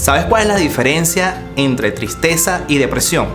¿Sabes cuál es la diferencia entre tristeza y depresión?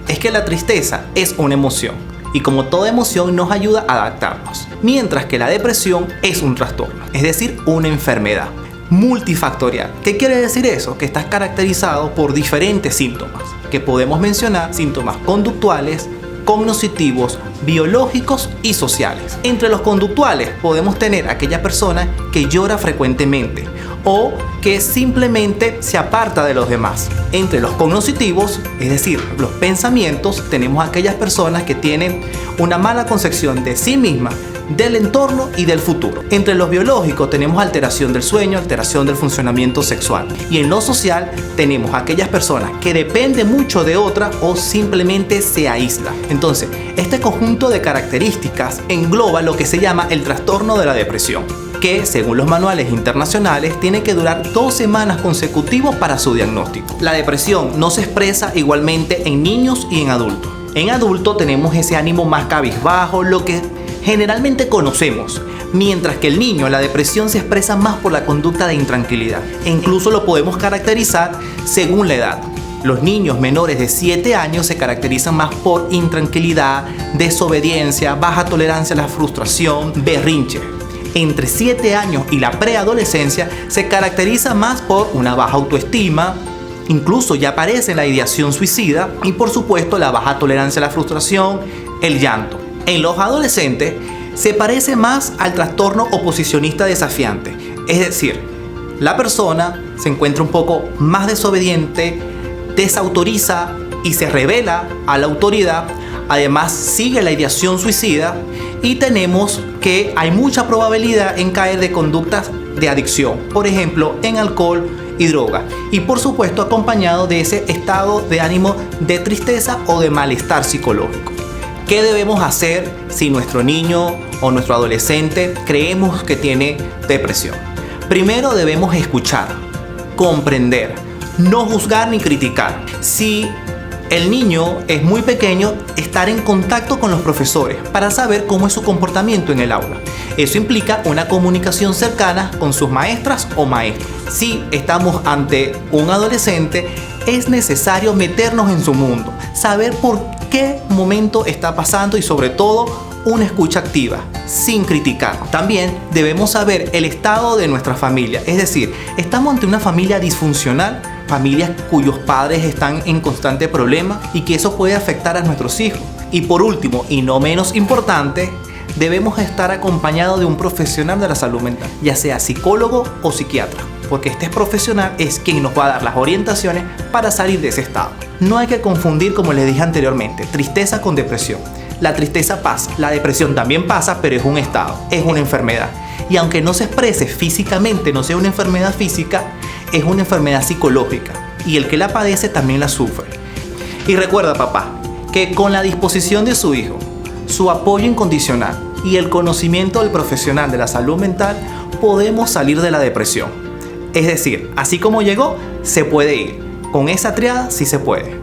Es que la tristeza es una emoción y como toda emoción nos ayuda a adaptarnos, mientras que la depresión es un trastorno, es decir, una enfermedad multifactorial. ¿Qué quiere decir eso? Que está caracterizado por diferentes síntomas, que podemos mencionar síntomas conductuales, cognitivos, biológicos y sociales. Entre los conductuales podemos tener aquella persona que llora frecuentemente o que simplemente se aparta de los demás. Entre los cognitivos, es decir, los pensamientos, tenemos aquellas personas que tienen una mala concepción de sí mismas, del entorno y del futuro. Entre los biológicos tenemos alteración del sueño, alteración del funcionamiento sexual. Y en lo social tenemos aquellas personas que dependen mucho de otras o simplemente se aíslan. Entonces, este conjunto de características engloba lo que se llama el trastorno de la depresión, que según los manuales internacionales tiene que durar 2 semanas consecutivas para su diagnóstico. La depresión no se expresa igualmente en niños y en adultos. En adultos tenemos ese ánimo más cabizbajo, lo que generalmente conocemos, mientras que el niño, la depresión se expresa más por la conducta de intranquilidad e incluso lo podemos caracterizar según la edad. Los niños menores de 7 años se caracterizan más por intranquilidad, desobediencia, baja tolerancia a la frustración, berrinche. Entre 7 años y la preadolescencia se caracteriza más por una baja autoestima, incluso ya aparece la ideación suicida y por supuesto la baja tolerancia a la frustración, el llanto. En los adolescentes se parece más al trastorno oposicionista desafiante, es decir, la persona se encuentra un poco más desobediente, desautoriza y se revela a la autoridad, además sigue la ideación suicida y tenemos que hay mucha probabilidad en caer de conductas de adicción, por ejemplo en alcohol y droga, y por supuesto acompañado de ese estado de ánimo de tristeza o de malestar psicológico. ¿Qué debemos hacer si nuestro niño o nuestro adolescente creemos que tiene depresión? Primero debemos escuchar, comprender, no juzgar ni criticar. Si el niño es muy pequeño, estar en contacto con los profesores para saber cómo es su comportamiento en el aula. Eso implica una comunicación cercana con sus maestras o maestros. Si estamos ante un adolescente, es necesario meternos en su mundo, saber por qué momento está pasando y sobre todo una escucha activa, sin criticar. También debemos saber el estado de nuestra familia, es decir, estamos ante una familia disfuncional, familias cuyos padres están en constante problema y que eso puede afectar a nuestros hijos. Y por último, y no menos importante, debemos estar acompañados de un profesional de la salud mental, ya sea psicólogo o psiquiatra, porque este profesional es quien nos va a dar las orientaciones para salir de ese estado. No hay que confundir, como les dije anteriormente, tristeza con depresión. La tristeza pasa, la depresión también pasa, pero es un estado, es una enfermedad. Y aunque no se exprese físicamente, no sea una enfermedad física, es una enfermedad psicológica. Y el que la padece también la sufre. Y recuerda, papá, que con la disposición de su hijo, su apoyo incondicional y el conocimiento del profesional de la salud mental, podemos salir de la depresión. Es decir, así como llegó, se puede ir. Con esa triada sí se puede.